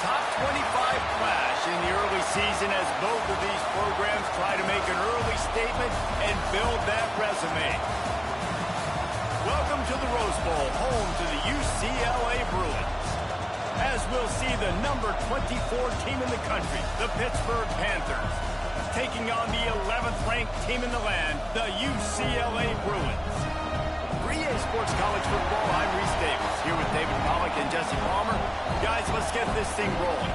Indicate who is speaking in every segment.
Speaker 1: top 25 clash in the early season as both of these programs try to make an early statement and build that resume. Welcome to the Rose Bowl, home to the UCLA Bruins. As we'll see the number 24 team in the country, the Pittsburgh Panthers, taking on the 11th ranked team in the land, the UCLA Bruins. 3A Sports College Football, I'm Reese Davis, here with David Pollack and Jesse Palmer. Guys, let's get this thing rolling.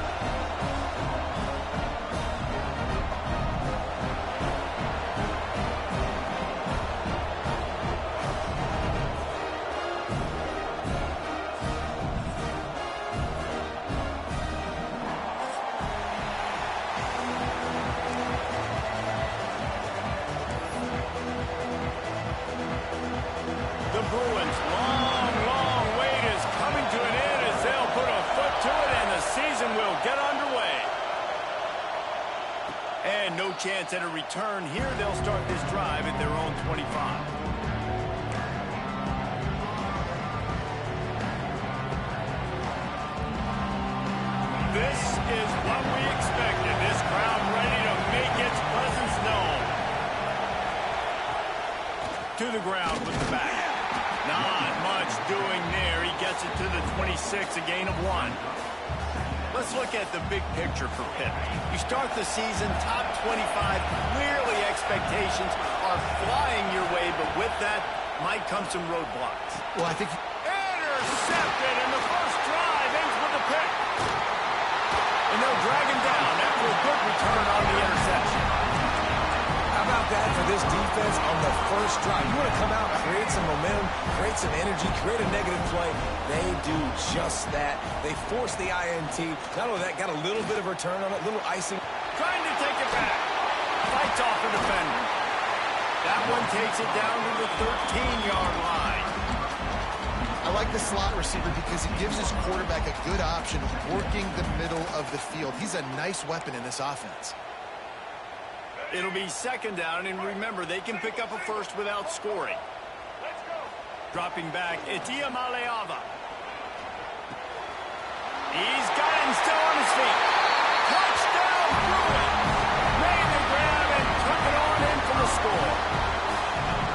Speaker 1: The Bruins' long wait is coming to an end as they'll put a foot to it and the season will get underway. And no chance at a return here. They'll start this drive at their own 25. This is what we expected. This crowd ready to make its presence known. To the ground with the back. Not much doing there. He gets it to the 26, a gain of 1. Let's look at the big picture for Pitt. You start the season top 25. Clearly expectations are flying your way, but with that might come some roadblocks.
Speaker 2: Well, I think...
Speaker 1: Intercepted, and the first drive ends with a pick. And they'll drag him down after a good return on the interception.
Speaker 3: How about that for this defense on the first drive? You want to come out, create some momentum, create some energy, create a negative play. They do just that. They force the INT. Not only that, got a little bit of return on it, little icing.
Speaker 1: Trying to take it back. Fights off a defender. That one takes it down to the 13-yard line.
Speaker 2: I like the slot receiver because he gives his quarterback a good option working the middle of the field. He's a nice weapon in this offense.
Speaker 1: It'll be second down, and remember, they can pick up a first without scoring. Dropping back, it's Ncaa26. He's got him still on his feet. Touchdown, Bruins! Made the grab and took it on in for the score.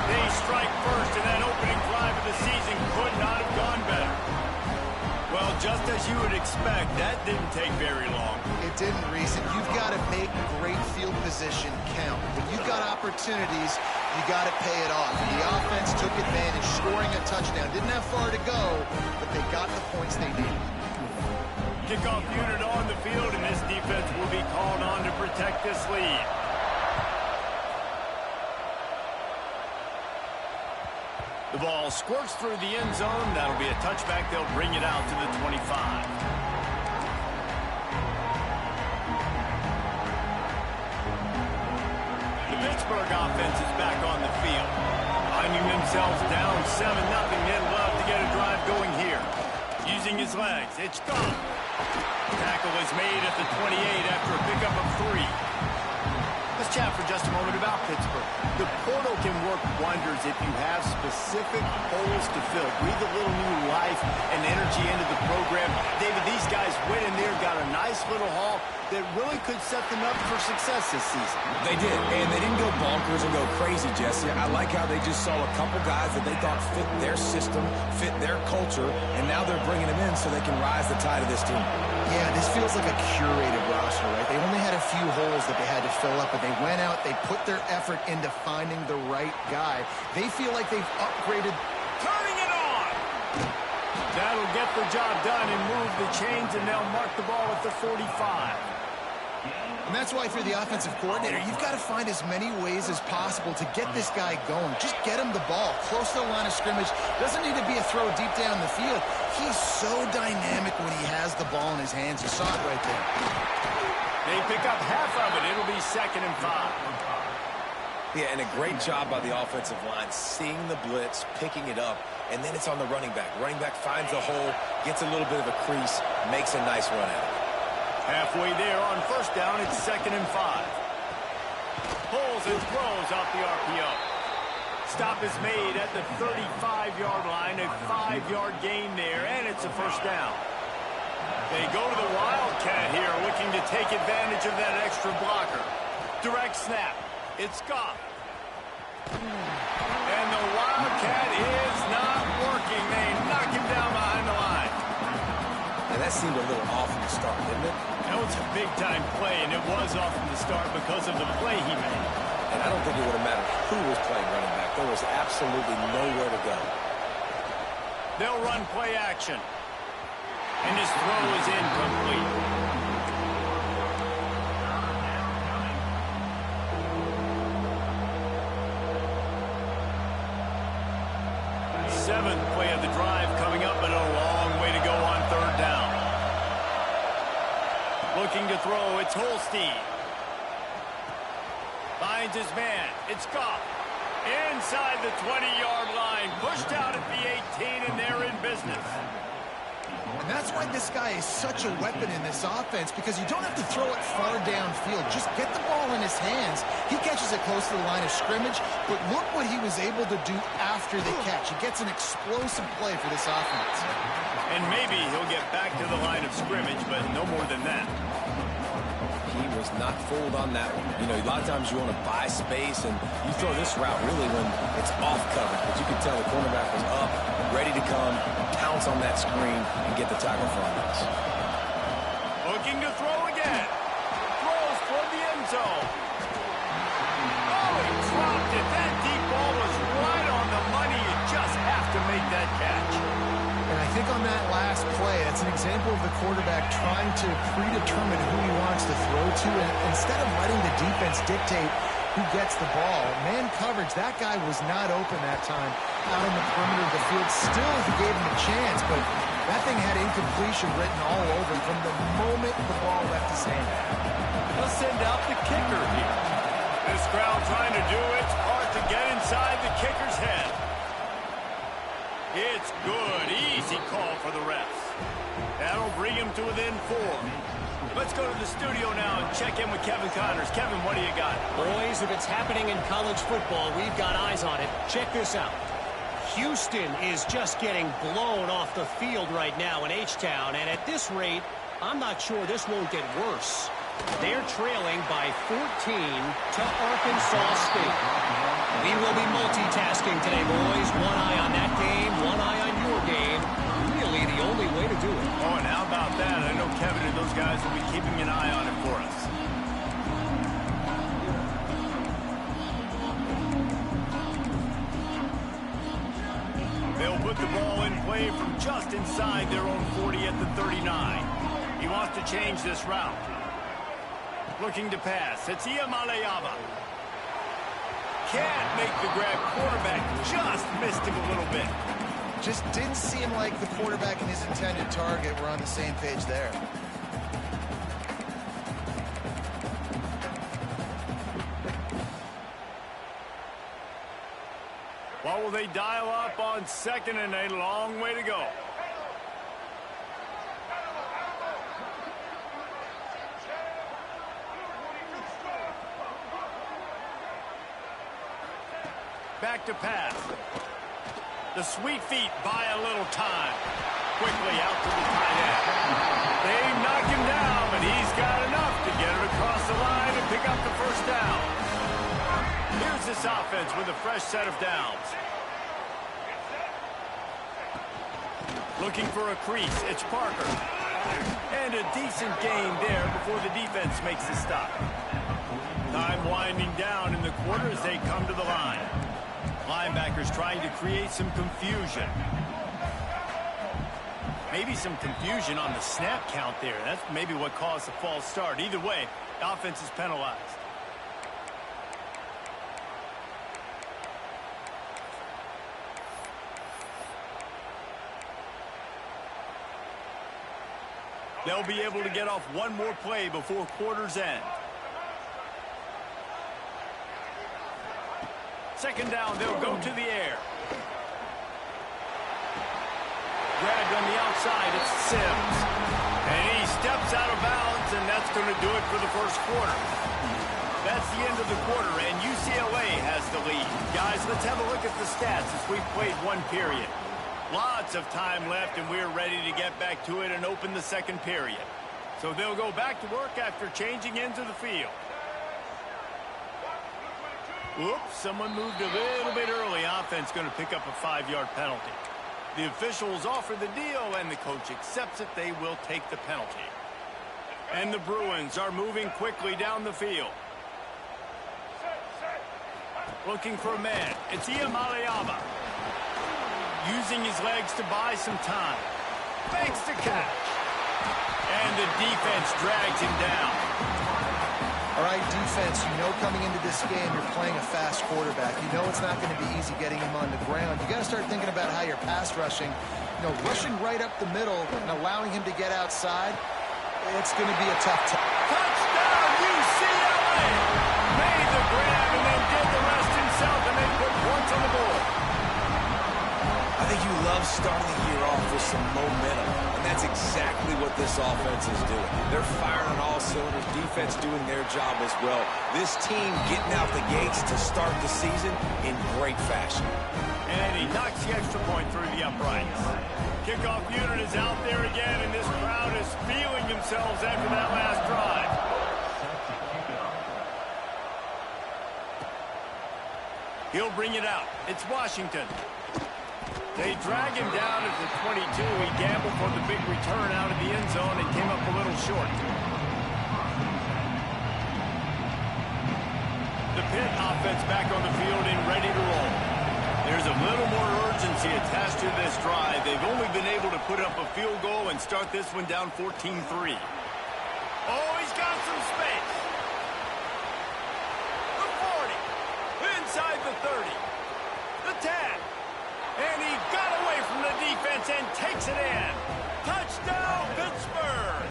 Speaker 1: They strike first, and that opening drive of the season could not have gone better. Well, just as you would expect, that didn't take very long.
Speaker 2: It didn't, Reese, and you've got to make great field position count. When you've got opportunities, you got to pay it off. The offense took advantage, scoring a touchdown. Didn't have far to go, but they got the points they needed.
Speaker 1: Kickoff unit on the field, and this defense will be called on to protect this lead. The ball squirts through the end zone. That'll be a touchback. They'll bring it out to the 25. The Pittsburgh offense is back on the field. Finding themselves down 7-0. They'd love to get a drive going here. Using his legs. It's gone. Tackle is made at the 28 after a pickup of 3. Let's chat for just a moment about Pittsburgh. The portal can work wonders if you have specific holes to fill. Breathe a little new life and energy into the program. David, these guys went in there, got a nice little haul that really could set them up for success this season.
Speaker 3: They did, and they didn't go bonkers and go crazy, Jesse. I like how they just saw a couple guys that they thought fit their system, fit their culture, and now they're bringing them in so they can rise the tide of this team.
Speaker 2: Yeah, this feels like a curated roster, right? They only had a few holes that they had to fill up, but they went out, they put their effort into finding the right guy. They feel like they've upgraded.
Speaker 1: Turning it on! That'll get the job done and move the chains, and they'll mark the ball at the 45.
Speaker 2: And that's why if you're the offensive coordinator, you've got to find as many ways as possible to get this guy going. Just get him the ball close to the line of scrimmage. Doesn't need to be a throw deep down the field. He's so dynamic when he has the ball in his hands. You saw it right there.
Speaker 1: They pick up half of it. It'll be 2nd and 5.
Speaker 3: Yeah, and a great job by the offensive line, seeing the blitz, picking it up, and then it's on the running back. Running back finds the hole, gets a little bit of a crease, makes a nice run at it.
Speaker 1: Halfway there on first down, it's 2nd and 5. Pulls and throws off the RPO. Stop is made at the 35-yard line, a 5-yard gain there, and it's a first down. They go to the Wildcat. looking to take advantage of that extra blocker. Direct snap. It's Goff. And the Wildcat is not working. They knock him down behind the line.
Speaker 3: And that seemed a little off from the start, didn't it?
Speaker 1: That was a big-time play, and it was off from the start because of the play he made.
Speaker 3: And I don't think it would have mattered who was playing running back. There was absolutely nowhere to go.
Speaker 1: They'll run play action. And his throw is incomplete. Seventh play of the drive coming up, but a long way to go on third down. Looking to throw, it's Holstein. Finds his man, it's Goff. Inside the 20-yard line, pushed out at the 18, and they're in business.
Speaker 2: And that's why this guy is such a weapon in this offense, because you don't have to throw it far downfield. Just get the ball in his hands. He catches it close to the line of scrimmage, but look what he was able to do after the catch. He gets an explosive play for this offense.
Speaker 1: And maybe he'll get back to the line of scrimmage, but no more than that.
Speaker 3: He was not fooled on that one. You know, a lot of times you want to buy space, and you throw this route really when it's off coverage. But you can tell the cornerback was up, ready to come, pounce on that screen, and get the tackle for us.
Speaker 1: Looking to throw again. Throws for the end zone. Oh, he dropped it. That deep ball was right on the money. You just have to make that catch.
Speaker 2: And I think on that last play, that's an example of the quarterback trying to predetermine who he wants to throw to, and instead of letting the defense dictate who gets the ball. Man coverage, that guy was not open that time out on the perimeter of the field. Still, he gave him a chance, but that thing had incompletion written all over it from the moment the ball left his hand.
Speaker 1: They'll send out the kicker here. This crowd trying to do its part to get inside the kicker's head. It's good. Easy call for the refs. That'll bring him to within 4. Let's go to the studio now and check in with Kevin Connors. Kevin, what do you got?
Speaker 4: Boys, if it's happening in college football, we've got eyes on it. Check this out. Houston is just getting blown off the field right now in H-Town, and at this rate, I'm not sure this won't get worse. They're trailing by 14 to Arkansas State. We will be multitasking today, boys. One eye on that game, one eye on your game. Really the only way to do it.
Speaker 1: Oh, and how about that? I know Kevin and those guys will be keeping an eye on it for us. They'll put the ball in play from just inside their own 40 at the 39. He wants to change this route. Looking to pass. It's Ncaa26. Can't make the grab. Quarterback just missed him a little bit.
Speaker 2: Just didn't seem like the quarterback and his intended target were on the same page there.
Speaker 1: What will they dial up on second and a long way to go? Back to pass. The sweet feet buy a little time. Quickly out to the tight end. They knock him down, but he's got enough to get it across the line and pick up the first down. Here's this offense with a fresh set of downs. Looking for a crease. It's Parker. And a decent gain there before the defense makes the stop. Time winding down in the quarter as they come to the line. Linebackers trying to create some confusion. Maybe some confusion on the snap count there. That's maybe what caused the false start. Either way, offense is penalized. They'll be able to get off one more play before quarter's end. Second down, they'll go to the air. Grabbed on the outside, it's Sims. And he steps out of bounds, and that's going to do it for the first quarter. That's the end of the quarter, and UCLA has the lead. Guys, let's have a look at the stats as we've played one period. Lots of time left, and we're ready to get back to it and open the second period. So they'll go back to work after changing into the field. Oops, someone moved a little bit early. Offense going to pick up a 5-yard penalty. The officials offer the deal, and the coach accepts it. They will take the penalty. And the Bruins are moving quickly down the field. Looking for a man. It's Ncaa26. Using his legs to buy some time. Makes the catch. And the defense drags him down.
Speaker 2: All right, defense, you know coming into this game you're playing a fast quarterback. You know it's not going to be easy getting him on the ground. You got to start thinking about how you're pass rushing. You know, rushing right up the middle and allowing him to get outside, it's going to be a tough time.
Speaker 1: Touchdown, UCLA! Made the grab and then did the rest himself, and they put points on the board.
Speaker 3: I think you love starting the year off with some momentum, and that's exactly what this offense is doing. They're firing on all cylinders, defense doing their job as well. This team getting out the gates to start the season in great fashion.
Speaker 1: And he knocks the extra point through the uprights. Kickoff unit is out there again, and this crowd is feeling themselves after that last drive. He'll bring it out. It's Washington. They drag him down at the 22. He gambled for the big return out of the end zone and came up a little short. The Pitt offense back on the field and ready to roll. There's a little more urgency attached to this drive. They've only been able to put up a field goal and start this one down 14-3. Oh, he's got some space. The 40. Inside the 30. The 10. And he got away from the defense and takes it in. Touchdown, Pittsburgh!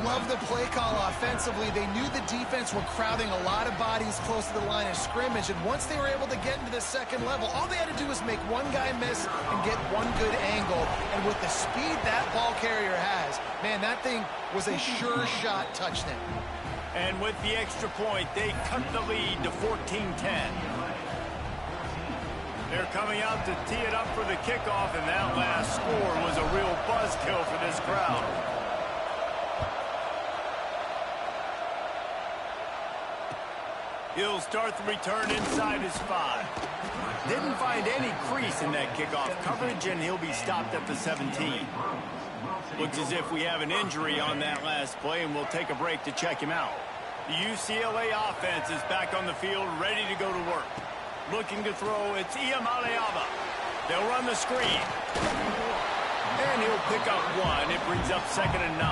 Speaker 2: Love the play call offensively. They knew the defense were crowding a lot of bodies close to the line of scrimmage, and once they were able to get into the second level, all they had to do was make one guy miss and get one good angle. And with the speed that ball carrier has, man, that thing was a sure shot touchdown.
Speaker 1: And with the extra point, they cut the lead to 14-10. They're coming out to tee it up for the kickoff, and that last score was a real buzzkill for this crowd. He'll start the return inside his 5. Didn't find any crease in that kickoff coverage, and he'll be stopped at the 17. Looks as if we have an injury on that last play, and we'll take a break to check him out. The UCLA offense is back on the field, ready to go to work. Looking to throw, it's Ncaa26. They'll run the screen. And he'll pick up 1. It brings up 2nd and 9.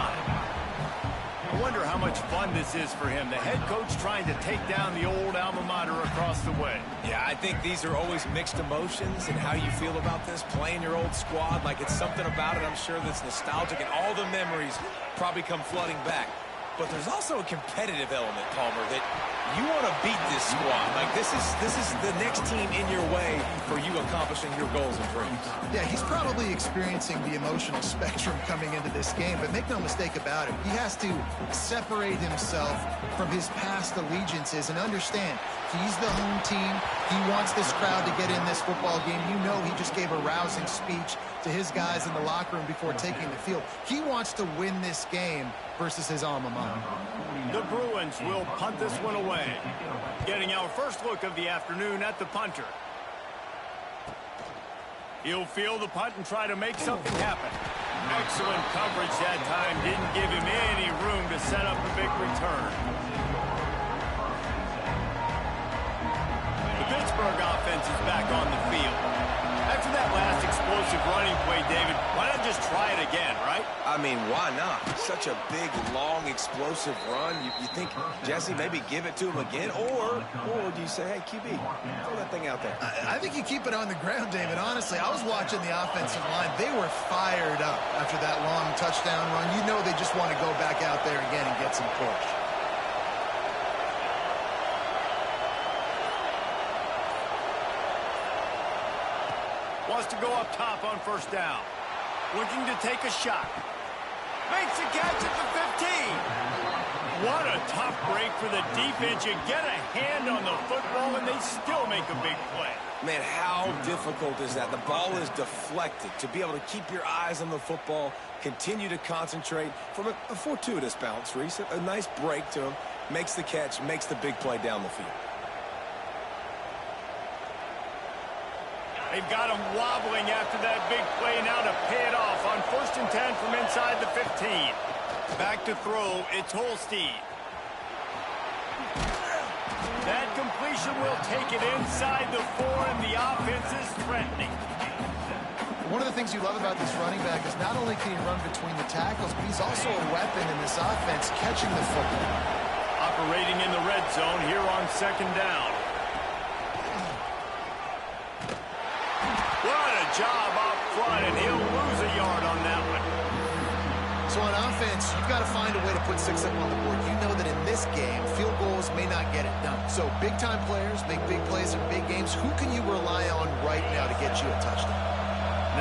Speaker 1: I wonder how much fun this is for him. The head coach trying to take down the old alma mater across the way.
Speaker 3: Yeah, I think these are always mixed emotions and how you feel about this, playing your old squad. Like, it's something about it, I'm sure, that's nostalgic, and all the memories probably come flooding back. But there's also a competitive element, Palmer, that you want to beat this squad. Like, this is the next team in your way for you accomplishing your goals and dreams.
Speaker 2: Yeah, he's probably experiencing the emotional spectrum coming into this game, but make no mistake about it, he has to separate himself from his past allegiances and understand he's the home team. He wants this crowd to get in this football game. You know he just gave a rousing speech to his guys in the locker room before taking the field. He wants to win this game versus his alma mater.
Speaker 1: The Bruins will punt this one away. Getting our first look of the afternoon at the punter. He'll field the punt and try to make something happen. Excellent coverage that time. Didn't give him any room to set up a big return. The Pittsburgh offense is back on the field. After that last explosive running play, David, why not just try it again, right?
Speaker 3: I mean, why not? Such a big, long, explosive run. You think, Jesse, maybe give it to him again? Or do you say, hey, QB, throw that thing out there?
Speaker 2: I think you keep it on the ground, David. Honestly, I was watching the offensive line. They were fired up after that long touchdown run. You know they just want to go back out there again and get some push.
Speaker 1: Wants to go up top on first down. Looking to take a shot. Makes a catch at the 15. What a tough break for the defense. You get a hand on the football, and they still make a big play.
Speaker 3: Man, how difficult is that? The ball is deflected. To be able to keep your eyes on the football, continue to concentrate from a fortuitous bounce, Reese. A nice break to him. Makes the catch, makes the big play down the field.
Speaker 1: They've got him wobbling after that big play now to pay it off on 1st and 10 from inside the 15. Back to throw, it's Holstein. That completion will take it inside the 4, and the offense is threatening.
Speaker 2: One of the things you love about this running back is not only can he run between the tackles, but he's also a weapon in this offense catching the football.
Speaker 1: Operating in the red zone here on 2nd down. What a job up front, and he'll lose a yard on that one.
Speaker 2: So on offense, you've got to find a way to put 6 up on the board. You know that in this game, field goals may not get it done. So big-time players make big plays in big games. Who can you rely on right now to get you a touchdown?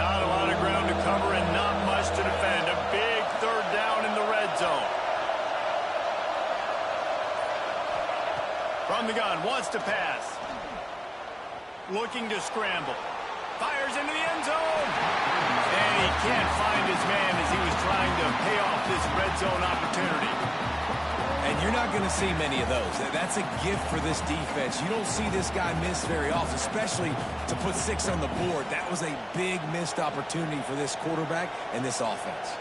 Speaker 1: Not a lot of ground to cover and not much to defend. A big 3rd down in the red zone. From the gun, wants to pass. Looking to scramble. Fires into the end zone. And he can't find his man as he was trying to pay off this red zone opportunity.
Speaker 3: And you're not going to see many of those. That's a gift for this defense. You don't see this guy miss very often, especially to put 6 on the board. That was a big missed opportunity for this quarterback and this offense.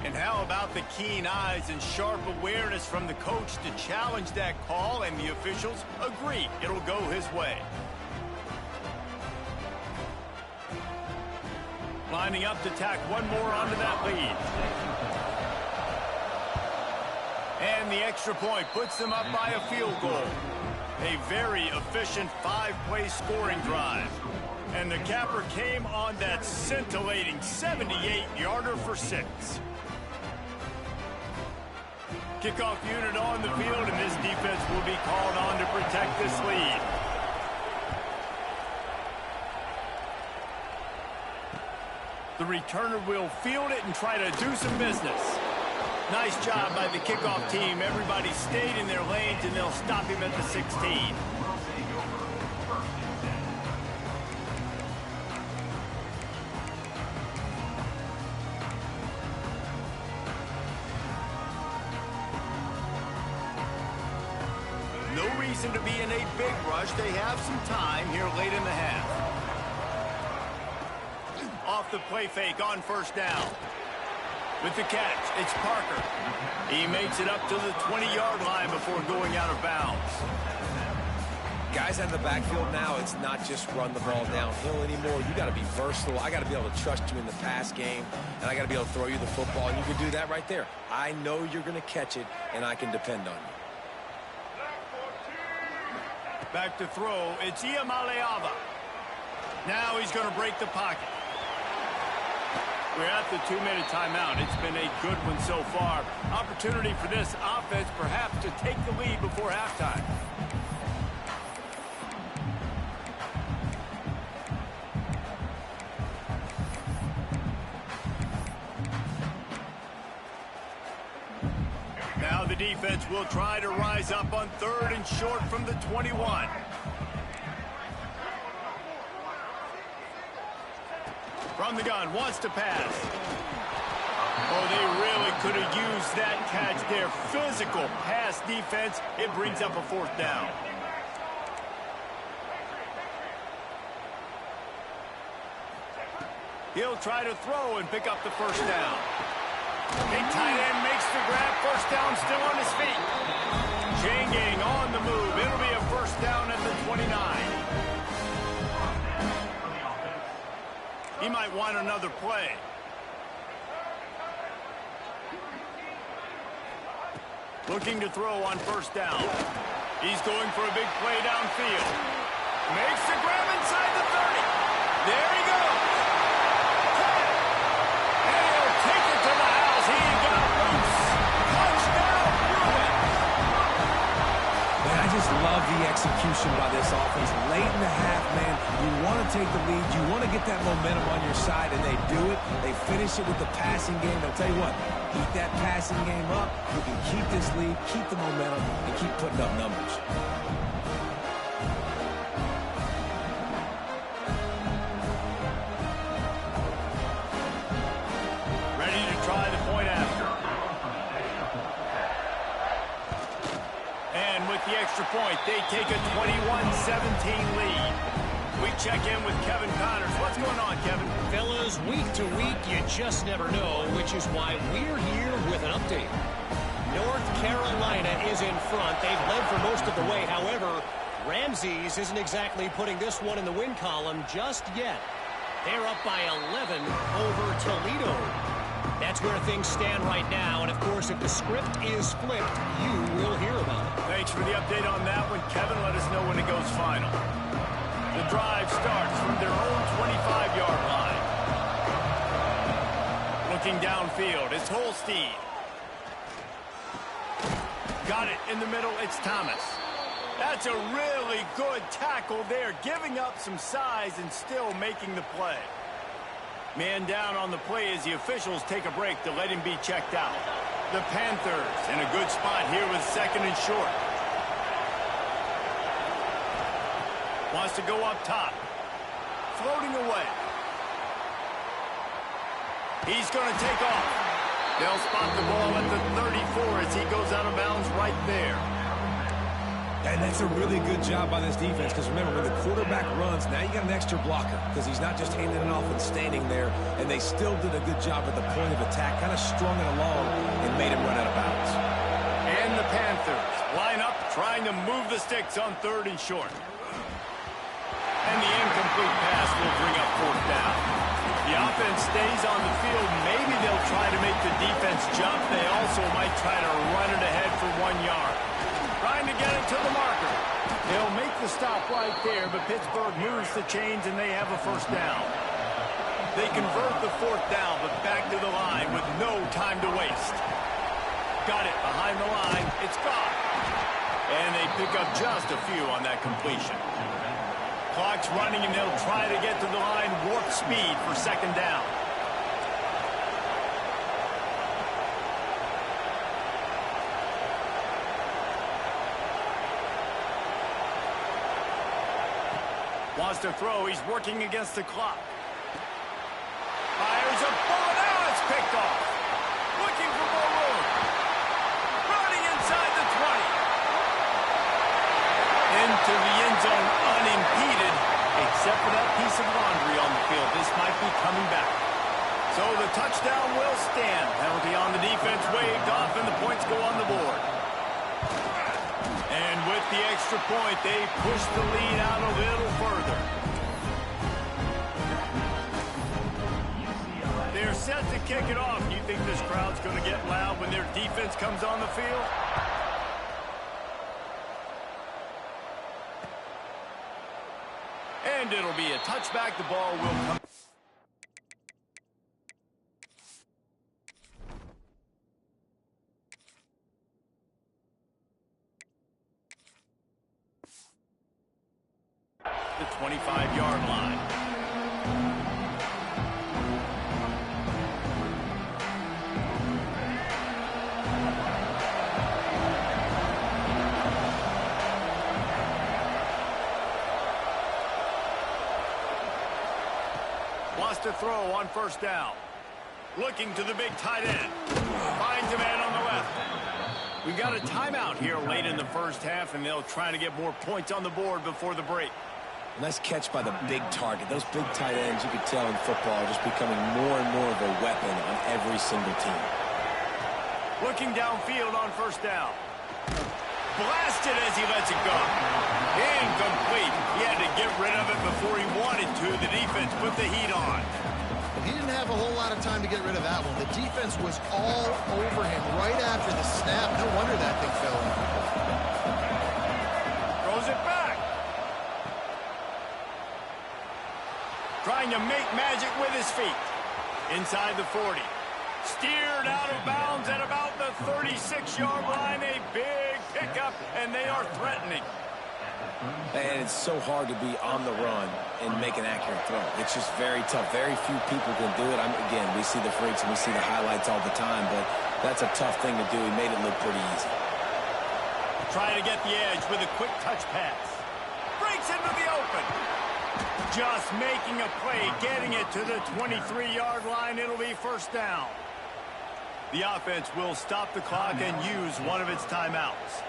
Speaker 1: And how about the keen eyes and sharp awareness from the coach to challenge that call, and the officials agree it'll go his way. Lining up to tack one more onto that lead. And the extra point puts them up by a field goal. A very efficient 5-play scoring drive. And the capper came on that scintillating 78-yarder for 6. Kickoff unit on the field, and this defense will be called on to protect this lead. The returner will field it and try to do some business. Nice job by the kickoff team. Everybody stayed in their lanes, and they'll stop him at the 16. No reason to be in a big rush. They have some time here late in the half. Off the play fake on 1st down. With the catch, it's Parker. He makes it up to the 20-yard line before going out of bounds.
Speaker 3: Guys out of the backfield now, it's not just run the ball downhill anymore. You got to be versatile. I got to be able to trust you in the pass game, and I got to be able to throw you the football, and you can do that right there. I know you're going to catch it, and I can depend on you.
Speaker 1: Back to throw, it's Ncaa26. Now he's going to break the pocket. We're at the 2-minute timeout. It's been a good one so far. Opportunity for this offense perhaps to take the lead before halftime. Now the defense will try to rise up on 3rd and short from the 21. From the gun, wants to pass. Oh, they really could have used that catch there. Physical pass defense. It brings up a 4th down. He'll try to throw and pick up the 1st down. Big tight end makes the grab. 1st down, still on his feet. Chain gang on the move. It'll be a 1st down at the 29. He might want another play. Looking to throw on 1st down. He's going for a big play downfield. Makes the grab inside the 30. There he goes. And he'll take it to the house. He got loose. Touchdown, Bruins.
Speaker 3: Man, I just love the execution by this offense. Late in the half, man, you want to take the lead. You want to get that momentum on your side, and they do it. They finish it with the passing game. I'll tell you what, keep that passing game up. You can keep this lead, keep the momentum, and keep putting up numbers.
Speaker 1: Ready to try the point after. And with the extra point, they take a 21-17 lead. We check in with Kevin Connors. What's going on, Kevin?
Speaker 4: Fellas, week to week, you just never know, which is why we're here with an update. North Carolina is in front. They've led for most of the way. However, Ramses isn't exactly putting this one in the win column just yet. They're up by 11 over Toledo. That's where things stand right now. And, of course, if the script is flipped, you will hear about it.
Speaker 1: Thanks for the update on that one, Kevin. Let us know when it goes final. The drive starts from their own 25-yard line. Looking downfield, it's Holstein. Got it in the middle, it's Thomas. That's a really good tackle there, giving up some size and still making the play. Man down on the play as the officials take a break to let him be checked out. The Panthers in a good spot here with 2nd and short. Wants to go up top. Floating away. He's going to take off. They'll spot the ball at the 34 as he goes out of bounds right there.
Speaker 3: And that's a really good job by this defense, because remember, when the quarterback runs, now you got an extra blocker, because he's not just handing it off and standing there, and they still did a good job at the point of attack, kind of strung it along and made him run out of bounds.
Speaker 1: And the Panthers line up, trying to move the sticks on 3rd and short. And the incomplete pass will bring up 4th down. The offense stays on the field. Maybe they'll try to make the defense jump. They also might try to run it ahead for 1 yard. Trying to get it to the marker. They'll make the stop right there, but Pittsburgh moves the chains and they have a 1st down. They convert the 4th down, but back to the line with no time to waste. Got it behind the line. It's gone. And they pick up just a few on that completion. Clock's running, and they'll try to get to the line, warp speed for 2nd down. Wants to throw. He's working against the clock. Fires a bullet. Now it's picked off. Looking for more room. Running inside the 20. Into the end zone unimpeded, except for that piece of laundry on the field. This might be coming back. So the touchdown will stand. Penalty on the defense waved off, and the points go on the board. And with the extra point, they push the lead out a little further. They're set to kick it off. Do you think this crowd's going to get loud when their defense comes on the field? And it'll be a touchback. The ball will come. The 25-yard line. Wants to throw on 1st down. Looking to the big tight end. Finds a man on the left. We've got a timeout here late in the first half, and they'll try to get more points on the board before the break.
Speaker 3: Nice catch by the big target. Those big tight ends, you could tell in football, are just becoming more and more of a weapon on every single team.
Speaker 1: Looking downfield on first down. Blasted as he lets it go. Incomplete. He had to get rid of it before he wanted to. The defense put the heat on.
Speaker 2: He didn't have a whole lot of time to get rid of that one. The defense was all over him right after the snap. No wonder that thing fell in.
Speaker 1: Throws it back. Trying to make magic with his feet. Inside the 40. Steered out of bounds at about the 36-yard line. A big pickup, and they are threatening.
Speaker 3: And it's so hard to be on the run and make an accurate throw. It's just very tough. Very few people can do it. Again, we see the freaks and we see the highlights all the time, but that's a tough thing to do. He made it look pretty easy.
Speaker 1: Trying to get the edge with a quick touch pass. Breaks into the open. Just making a play, getting it to the 23-yard line. It'll be first down. The offense will stop the clock and use one of its timeouts.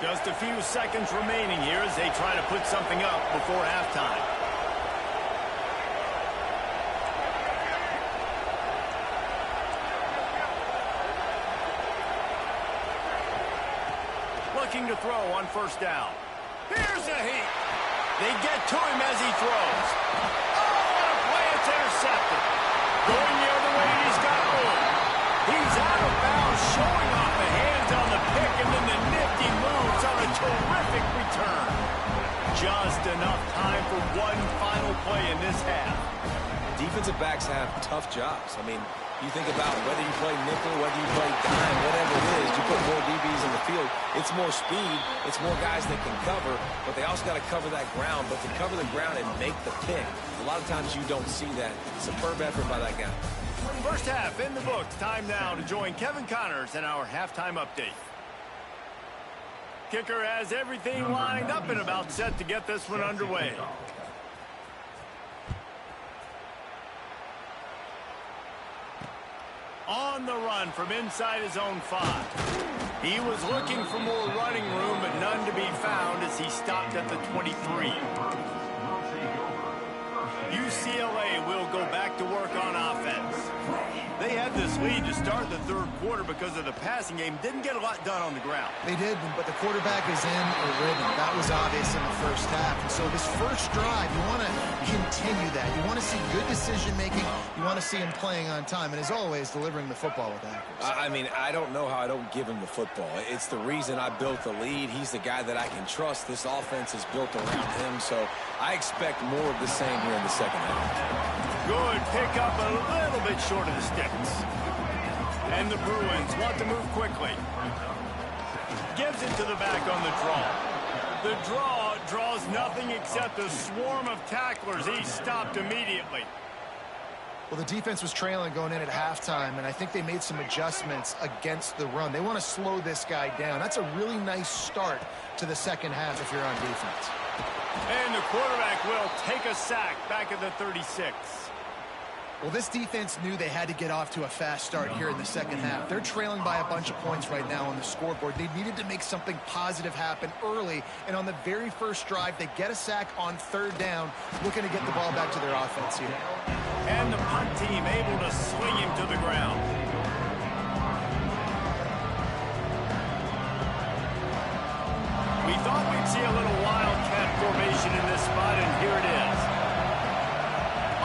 Speaker 1: Just a few seconds remaining here as they try to put something up before halftime. Looking to throw on first down. Here's a heat. They get to him as he throws. Oh, what a play. It's intercepted. Going the other way, he's got room. He's out of bounds, showing off the hands on the pick, and then the nifty moves on a terrific return. Just enough time for one final play in this half.
Speaker 3: Defensive backs have tough jobs. I mean, you think about whether you play nickel, whether you play dime, whatever it is, you put more DBs in the field. It's more speed. It's more guys that can cover, but they also got to cover that ground. But to cover the ground and make the pick, a lot of times you don't see that. Superb effort by that guy.
Speaker 1: First half in the books. Time now to join Kevin Connors in our halftime update. Kicker has everything lined up and about set to get this one underway. On the run from inside his own 5. He was looking for more running room, but none to be found as he stopped at the 23. UCLA will go back to work on offense. They had this lead to start the third quarter because of the passing game. Didn't get a lot done on the ground.
Speaker 2: They did, but the quarterback is in a rhythm. That was obvious in the first half. And so this first drive, you want to continue that. You want to see good decision-making. You want to see him playing on time. And as always, delivering the football with accuracy.
Speaker 3: I mean, I don't know how I don't give him the football. It's the reason I built the lead. He's the guy that I can trust. This offense is built around him. So I expect more of the same here in the second half.
Speaker 1: Good pickup, a little bit short of the sticks. And the Bruins want to move quickly. Gives it to the back on the draw. The draw draws nothing except a swarm of tacklers. He's stopped immediately.
Speaker 2: Well, the defense was trailing going in at halftime, and I think they made some adjustments against the run. They want to slow this guy down. That's a really nice start to the second half if you're on defense.
Speaker 1: And the quarterback will take a sack back at the 36.
Speaker 2: Well, this defense knew they had to get off to a fast start here in the second half. They're trailing by a bunch of points right now on the scoreboard. They needed to make something positive happen early, and on the very first drive, they get a sack on third down, looking to get the ball back to their offense here.
Speaker 1: And the punt team able to swing him to the ground. We thought we'd see a little wildcat formation in this spot, and here it is.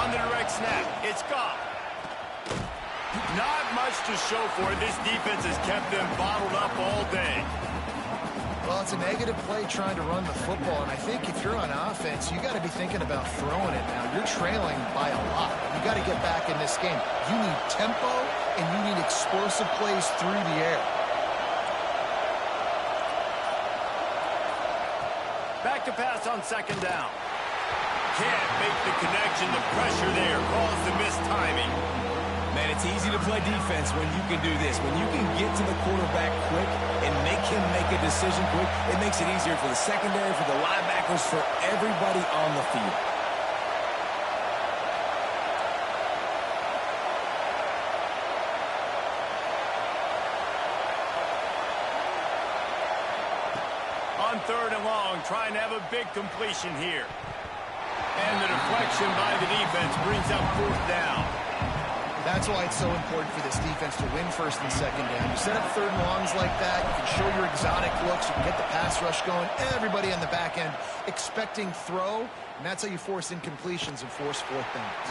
Speaker 1: On the direct snap, it's Goff. Not much to show for it. This defense has kept them bottled up all day.
Speaker 2: Well, it's a negative play trying to run the football, and I think if you're on offense, you got to be thinking about throwing it now. You're trailing by a lot. You got to get back in this game. You need tempo, and you need explosive plays through the air.
Speaker 1: Back to pass on second down. Can't make the connection. The pressure there caused the missed timing.
Speaker 3: Man, it's easy to play defense when you can do this. When you can get to the quarterback quick and make him make a decision quick, it makes it easier for the secondary, for the linebackers, for everybody on the field.
Speaker 1: on 3rd and long, trying to have a big completion here. And the deflection by the defense brings up 4th down.
Speaker 2: That's why it's so important for this defense to win 1st and 2nd down. You set up 3rd and longs like that, you can show your exotic looks, you can get the pass rush going, everybody on the back end expecting throw, and that's how you force incompletions and force 4th downs.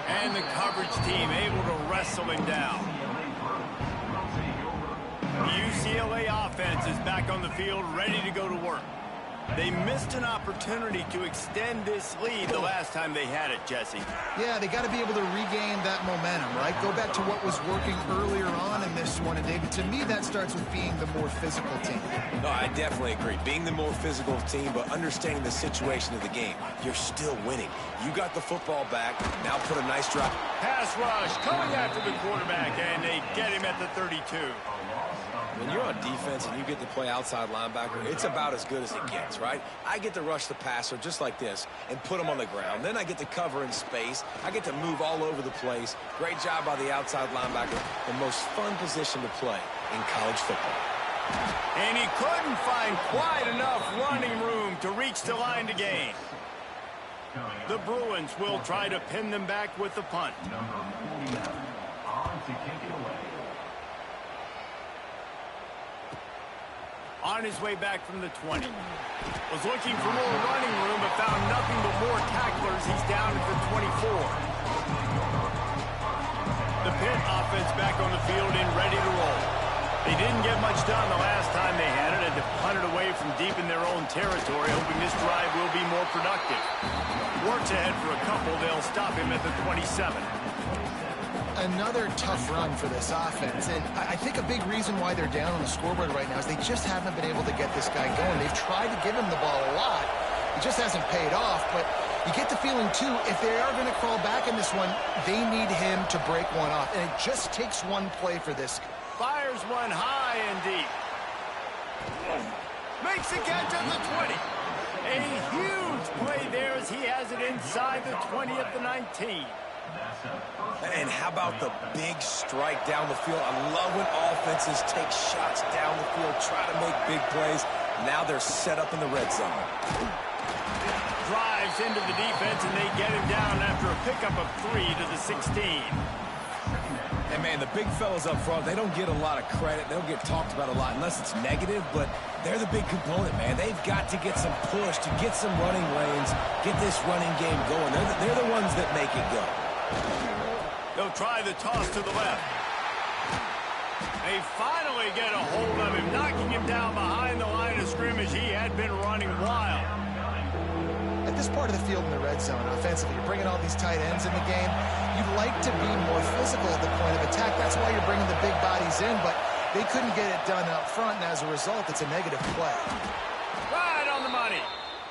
Speaker 1: And the coverage team able to wrestle him down. The UCLA offense is back on the field, ready to go to work. They missed an opportunity to extend this lead the last time they had it, Jesse.
Speaker 2: Yeah, they got to be able to regain that momentum, right? Go back to what was working earlier on in this one. And, David, to me, that starts with being the more physical team.
Speaker 3: No, I definitely agree. Being the more physical team, but understanding the situation of the game. You're still winning. You got the football back. Now put a nice drop.
Speaker 1: Pass rush coming after the quarterback, and they get him at the 32.
Speaker 3: When you're on defense and you get to play outside linebacker, it's about as good as it gets, right? I get to rush the passer just like this and put him on the ground. Then I get to cover in space. I get to move all over the place. Great job by the outside linebacker. The most fun position to play in college football.
Speaker 1: And he couldn't find quite enough running room to reach the line to gain. The Bruins will try to pin them back with the punt. On his way back from the 20. Was looking for more running room, but found nothing but more tacklers. He's down at the 24. The Pitt offense back on the field and ready to roll. They didn't get much done the last time they had it. Had to punt it away from deep in their own territory, hoping this drive will be more productive. Works ahead for a couple. They'll stop him at the 27.
Speaker 2: Another tough run for this offense, and I think a big reason why they're down on the scoreboard right now is they just haven't been able to get this guy going. They've tried to give him the ball a lot. It just hasn't paid off, but you get the feeling, too, if they are going to crawl back in this one, they need him to break one off, and it just takes one play for this.
Speaker 1: Fires one high and deep. Makes the catch on the 20. A huge play there as he has it inside the 20 at the 19.
Speaker 3: And how about the big strike down the field? I love when offenses take shots down the field, try to make big plays. Now they're set up in the red zone.
Speaker 1: Drives into the defense, and they get him down after a pickup of 3 to the 16.
Speaker 3: And, man, the big fellas up front, they don't get a lot of credit. They don't get talked about a lot unless it's negative, but they're the big component, man. They've got to get some push, to get some running lanes, get this running game going. They're the ones that make it go.
Speaker 1: They'll try the toss to the left. They finally get a hold of him, knocking him down behind the line of scrimmage. He had been running wild.
Speaker 2: At this part of the field in the red zone, offensively, you're bringing all these tight ends in the game. You'd like to be more physical at the point of attack. That's why you're bringing the big bodies in, but they couldn't get it done up front, and as a result, it's a negative play.
Speaker 1: Right on the money.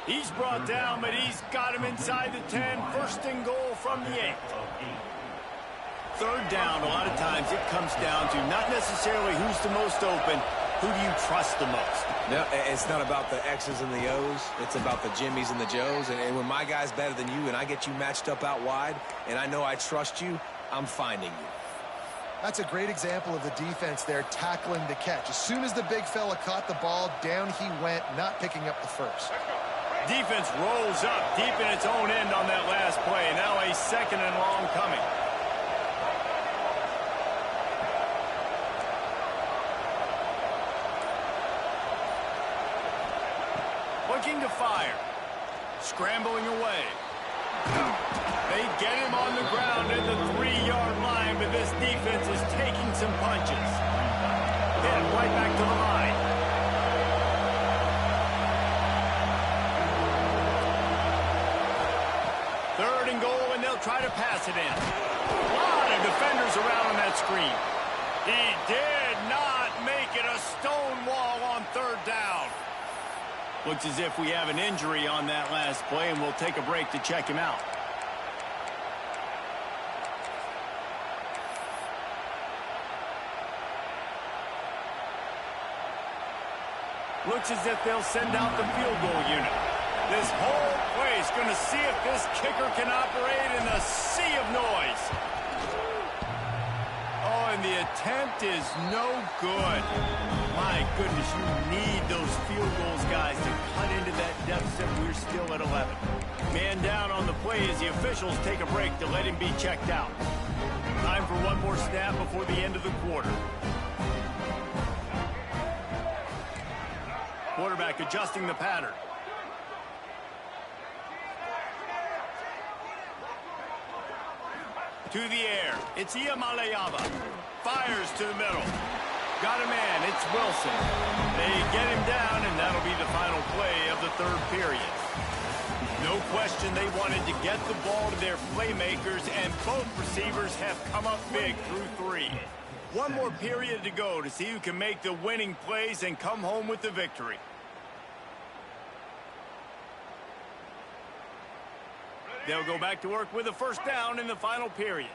Speaker 1: He's brought down, but he's got him inside the 10. 1st and goal from the 8. 3rd down, a lot of times it comes down to not necessarily who's the most open, who do you trust the most?
Speaker 3: No, it's not about the X's and the O's. It's about the Jimmys and the Joes. And when my guy's better than you and I get you matched up out wide and I know I trust you, I'm finding you.
Speaker 2: That's a great example of the defense there tackling the catch. As soon as the big fella caught the ball, down he went, not picking up the first.
Speaker 1: Defense rolls up deep in its own end on that last play. Now a 2nd and long coming. Looking to fire. Scrambling away. They get him on the ground at the 3-yard line, but this defense is taking some punches. Hit him right back to the line. Third and goal, and they'll try to pass it in. A lot of defenders around on that screen. He did not make it a stone wall on 3rd down. Looks as if we have an injury on that last play, and we'll take a break to check him out. Looks as if they'll send out the field goal unit. This whole place going to see if this kicker can operate in a sea of noise. Oh, and the attempt is no good. My goodness, you need those field goals, guys, to cut into that deficit. We're still at 11. Man down on the play as the officials take a break to let him be checked out. Time for one more snap before the end of the quarter. Quarterback adjusting the pattern. To the air. It's Ncaa26. Fires to the middle. Got a man. It's Wilson. They get him down, and that'll be the final play of the third period. No question they wanted to get the ball to their playmakers, and both receivers have come up big through 3. One more period to go to see who can make the winning plays and come home with the victory. They'll go back to work with a first down in the final period.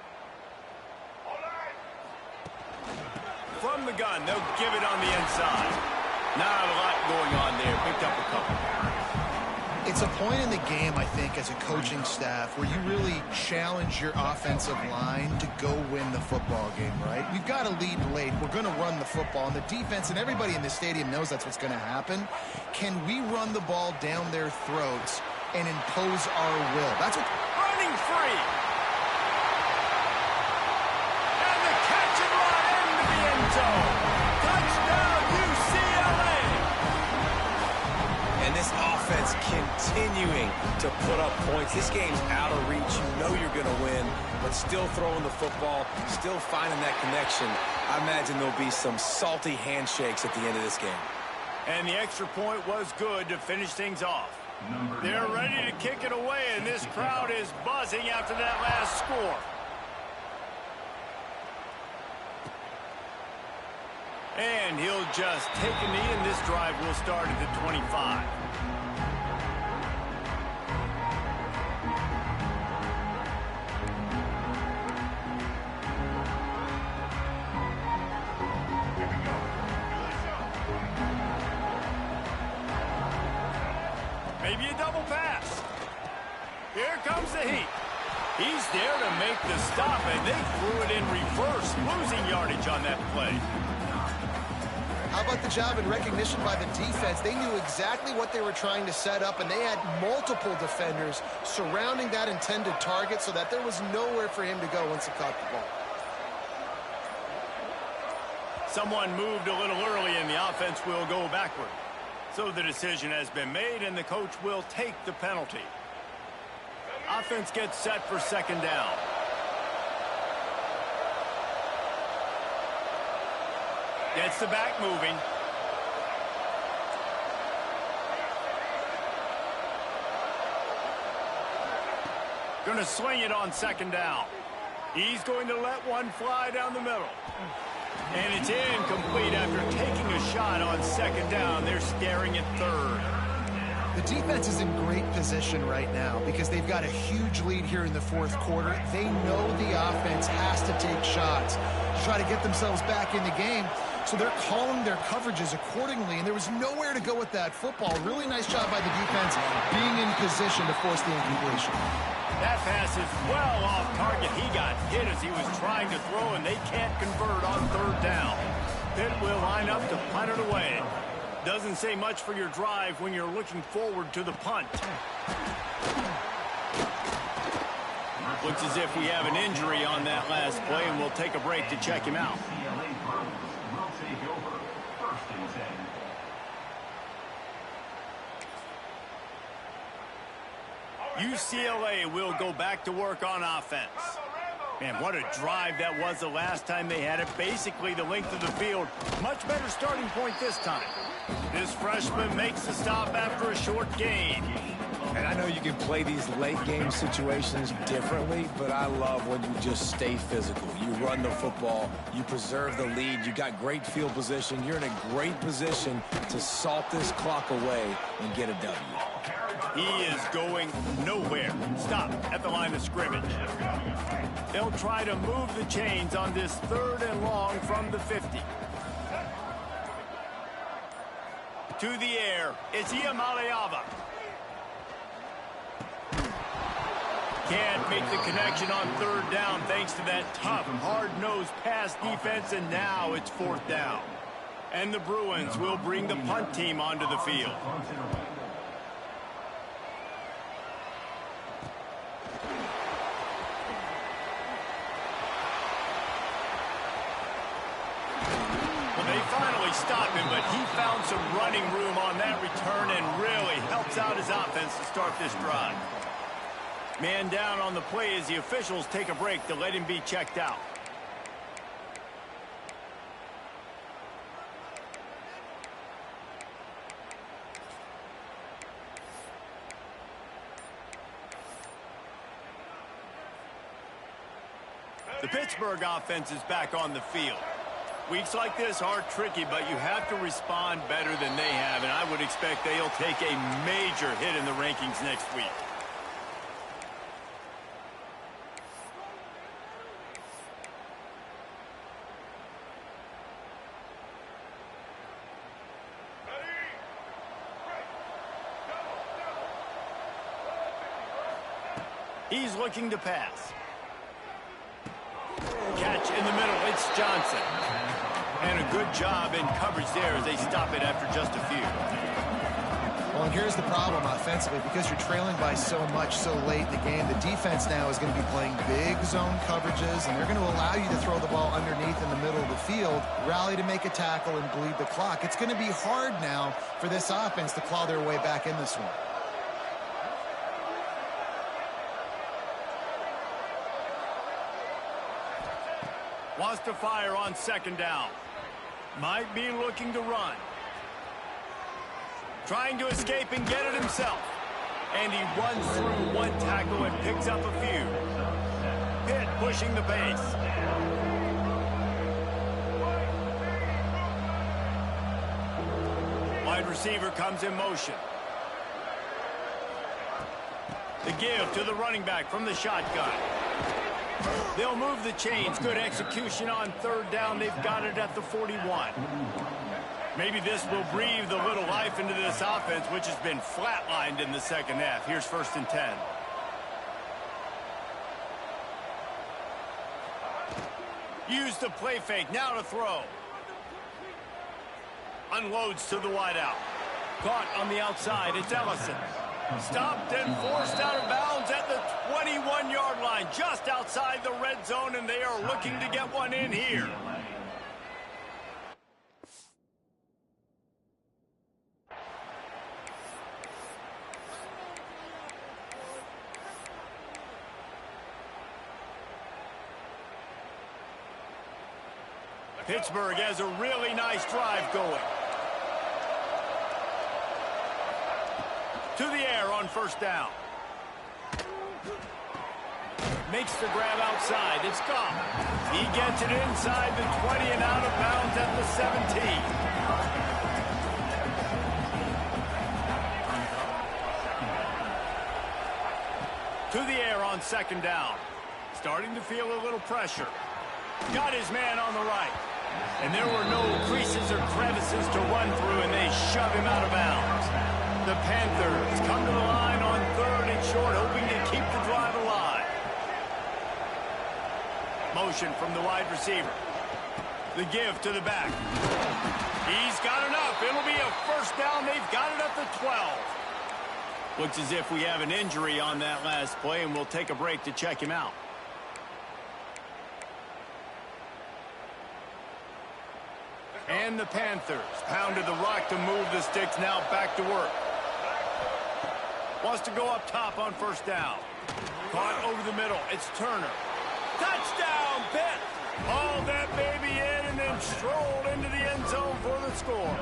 Speaker 1: From the gun, they'll give it on the inside. Not a lot going on there. Picked up a couple.
Speaker 2: It's a point in the game, I think, as a coaching staff where you really challenge your offensive line to go win the football game, right? We've got to lead late. We're going to run the football. And the defense and everybody in the stadium knows that's what's going to happen. Can we run the ball down their throats and impose our will? That's what...
Speaker 1: Running free. And the catch and run into the end zone. Touchdown, UCLA.
Speaker 3: And this offense continuing to put up points. This game's out of reach. You know you're going to win, but still throwing the football, still finding that connection. I imagine there'll be some salty handshakes at the end of this game.
Speaker 1: And the extra point was good to finish things off. They're ready to kick it away, and this crowd is buzzing after that last score. And he'll just take a knee, and this drive will start at the 25. Maybe a double pass. Here comes the heat. He's there to make the stop, and they threw it in reverse, losing yardage on that play.
Speaker 2: How about the job and recognition by the defense? They knew exactly what they were trying to set up, and they had multiple defenders surrounding that intended target so that there was nowhere for him to go once he caught the ball.
Speaker 1: Someone moved a little early, and the offense will go backward. So the decision has been made, and the coach will take the penalty. Offense gets set for second down. Gets the back moving. Going to sling it on second down. He's going to let one fly down the middle. And it's incomplete after taking a shot on second down. They're staring at third.
Speaker 2: The defense is in great position right now because they've got a huge lead here in the fourth quarter. They know the offense has to take shots to try to get themselves back in the game. So they're calling their coverages accordingly, and there was nowhere to go with that football. Really nice job by the defense being in position to force the incompletion.
Speaker 1: That pass is well off target. He got hit as he was trying to throw, and they can't convert on third down. Pitt will line up to punt it away. Doesn't say much for your drive when you're looking forward to the punt. Looks as if we have an injury on that last play, and we'll take a break to check him out. UCLA will go back to work on offense. Man, what a drive that was the last time they had it. Basically the length of the field. Much better starting point this time. This freshman makes the stop after a short gain.
Speaker 3: And I know you can play these late game situations differently, but I love when you just stay physical. You run the football, you preserve the lead, you got great field position. You're in a great position to salt this clock away and get a W.
Speaker 1: He is going nowhere. Stop at the line of scrimmage. They'll try to move the chains on this third and long from the 50. To the air, it's Ncaa26. Can't make the connection on third down thanks to that tough, hard-nosed pass defense, and now it's fourth down. And the Bruins will bring the punt team onto the field. Well, they finally stopped him, but he found some running room on that return and really helps out his offense to start this drive. Man down on the play as the officials take a break to let him be checked out. The Pittsburgh offense is back on the field. Weeks like this are tricky, but you have to respond better than they have, and I would expect they'll take a major hit in the rankings next week. He's looking to pass. Catch in the middle. It's Johnson. And a good job in coverage there as they stop it after just a few.
Speaker 2: Well, and here's the problem offensively. Because you're trailing by so much so late in the game, the defense now is going to be playing big zone coverages, and they're going to allow you to throw the ball underneath in the middle of the field, rally to make a tackle, and bleed the clock. It's going to be hard now for this offense to claw their way back in this one.
Speaker 1: Wants to fire on second down. Might be looking to run. Trying to escape and get it himself. And he runs through one tackle and picks up a few. Pitt pushing the pace. Wide receiver comes in motion. The give to the running back from the shotgun. They'll move the chains. Good execution on third down. They've got it at the 41. Maybe this will breathe a little life into this offense, which has been flatlined in the second half. Here's 1st and 10. Use the play fake. Now to throw. Unloads to the wideout. Caught on the outside. It's Ellison. Stopped and forced out of bounds at the 21-yard line, just outside the red zone, and they are looking to get one in here. Pittsburgh has a really nice drive going. To the air on first down. Makes the grab outside. It's gone. He gets it inside the 20 and out of bounds at the 17. To the air on second down. Starting to feel a little pressure. Got his man on the right. And there were no creases or crevices to run through, and they shove him out of bounds. The Panthers come to the line on third and short, hoping to keep the drive alive. Motion from the wide receiver. The give to the back. He's got enough. It'll be a first down. They've got it at the 12. Looks as if we have an injury on that last play, and we'll take a break to check him out. And the Panthers pounded the rock to move the sticks, now back to work. Wants to go up top on first down. Caught over the middle. It's Turner. Touchdown, Pitt! Hauled that baby in and then strolled into the end zone for the score.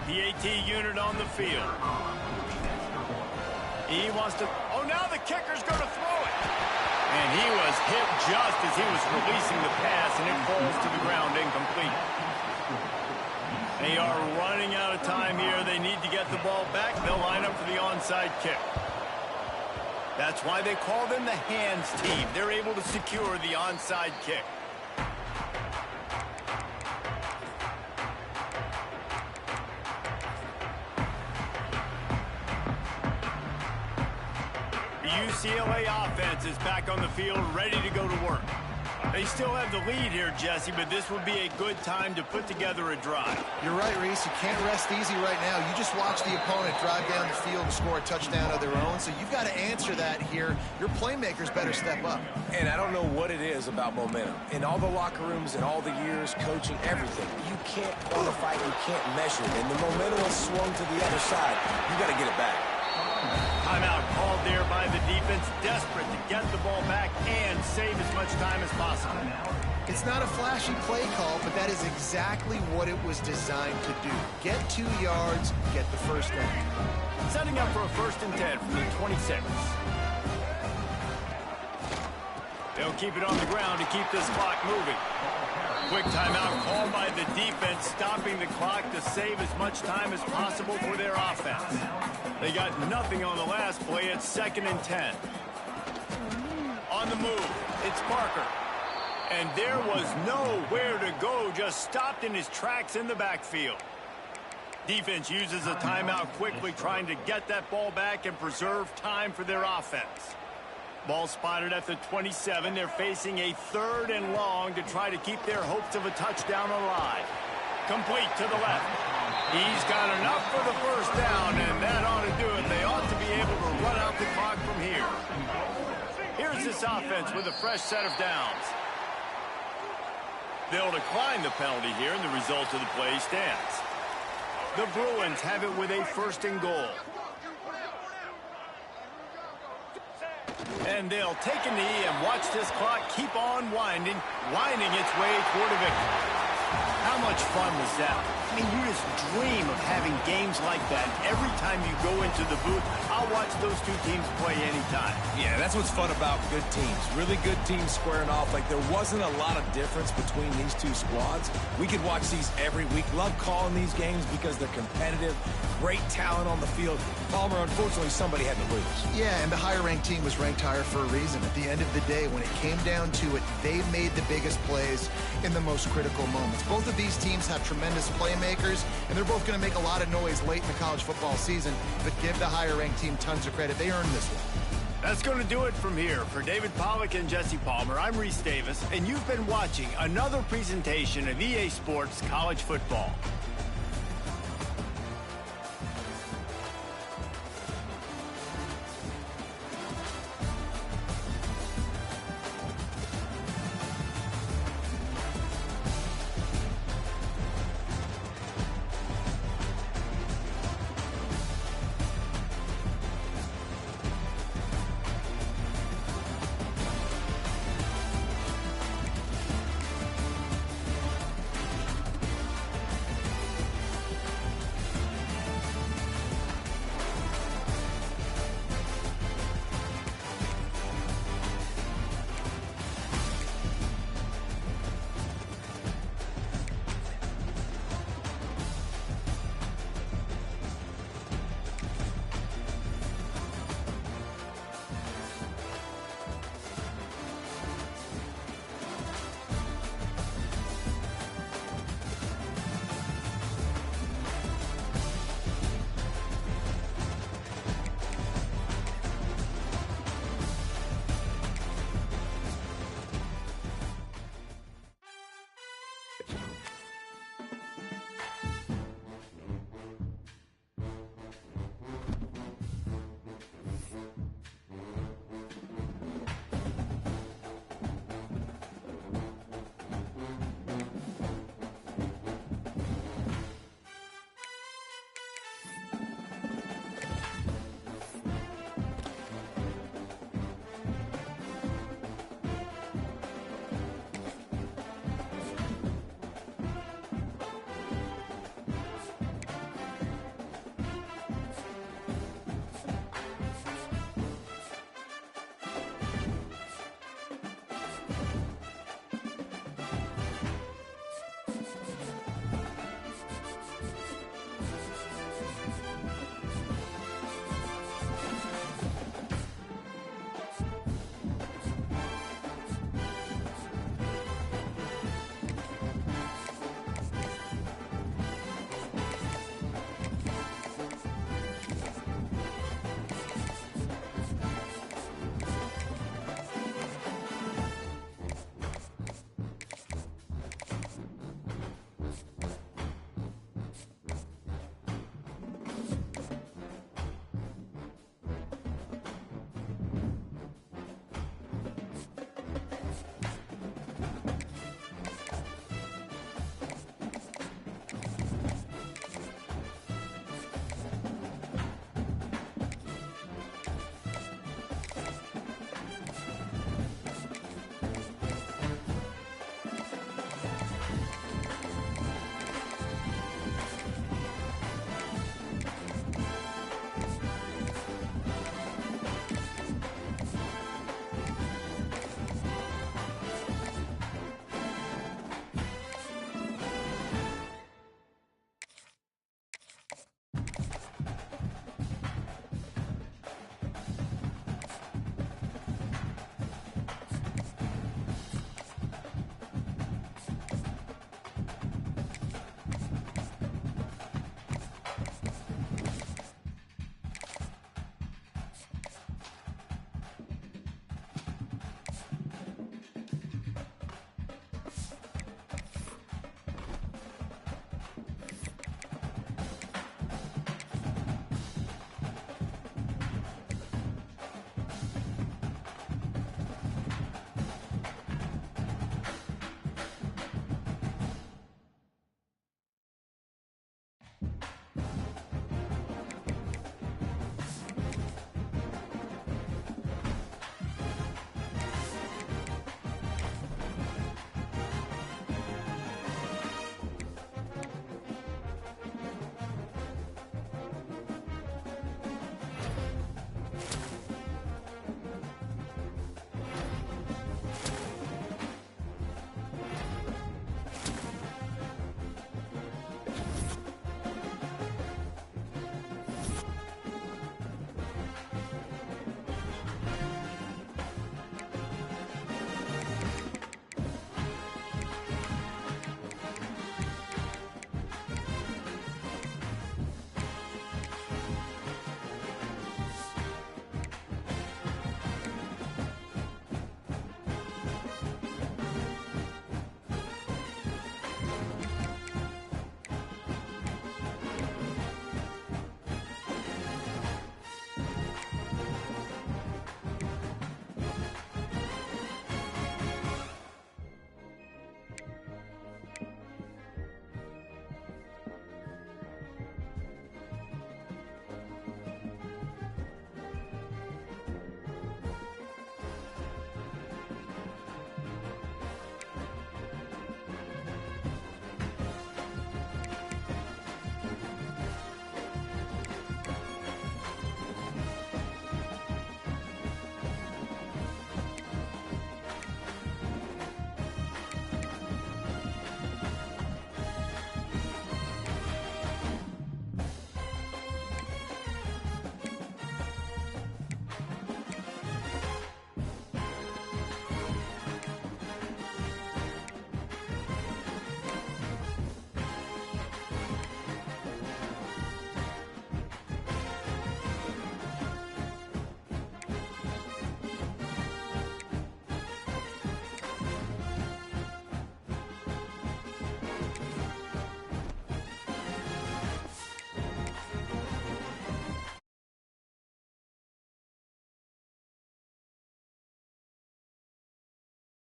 Speaker 1: PAT unit on the field. He wants to... Oh, now the kicker's going to throw it. And he was hit just as he was releasing the pass, and it falls to the ground incomplete. They are running out of time here. They need to get the ball back. They'll line up for the onside kick. That's why they call them the hands team. They're able to secure the onside kick. The UCLA offense is back on the field, ready to go to work. They still have the lead here, Jesse, but this would be a good time to put together a drive.
Speaker 2: You're right, Reese. You can't rest easy right now. You just watch the opponent drive down the field and score a touchdown of their own, so you've got to answer that here. Your playmakers better step up.
Speaker 3: And I don't know what it is about momentum. In all the locker rooms and all the years, coaching, everything, you can't quantify it, you can't measure it. And the momentum has swung to the other side. You got to get it back.
Speaker 1: Timeout called there by the defense, desperate to get the ball back and save as much time as possible.
Speaker 2: It's not a flashy play call, but that is exactly what it was designed to do. Get 2 yards, get the first down.
Speaker 1: Setting up for a 1st and 10 from the 26. They'll keep it on the ground to keep this clock moving. Quick timeout called by the defense, stopping the clock to save as much time as possible for their offense. They got nothing on the last play. It's 2nd and 10. On the move, it's Parker. And there was nowhere to go, just stopped in his tracks in the backfield. Defense uses a timeout quickly, trying to get that ball back and preserve time for their offense. Ball spotted at the 27. They're facing a 3rd and long to try to keep their hopes of a touchdown alive. Complete to the left. He's got enough for the 1st down, and that ought to do it. They ought to be able to run out the clock from here. Here's this offense with a fresh set of downs. They'll decline the penalty here, and the result of the play stands. The Bruins have it with a 1st and goal. And they'll take a knee and watch this clock keep on winding its way toward a victory. How much fun was that? I mean, you just dream of having games like that. Every time you go into the booth, I'll watch those 2 teams play anytime.
Speaker 3: Yeah, that's what's fun about good teams. Really good teams squaring off. Like, there wasn't a lot of difference between these 2 squads. We could watch these every week. Love calling these games because they're competitive. Great talent on the field. Palmer, unfortunately, somebody had to lose.
Speaker 2: Yeah, and the higher-ranked team was ranked higher for a reason. At the end of the day, when it came down to it, they made the biggest plays in the most critical moments. Both of these teams have tremendous playmakers, and they're both going to make a lot of noise late in the college football season, but give the higher-ranked team tons of credit. They earned this one.
Speaker 1: That's going to do it from here. For David Pollack and Jesse Palmer, I'm Reese Davis, and you've been watching another presentation of EA Sports College Football.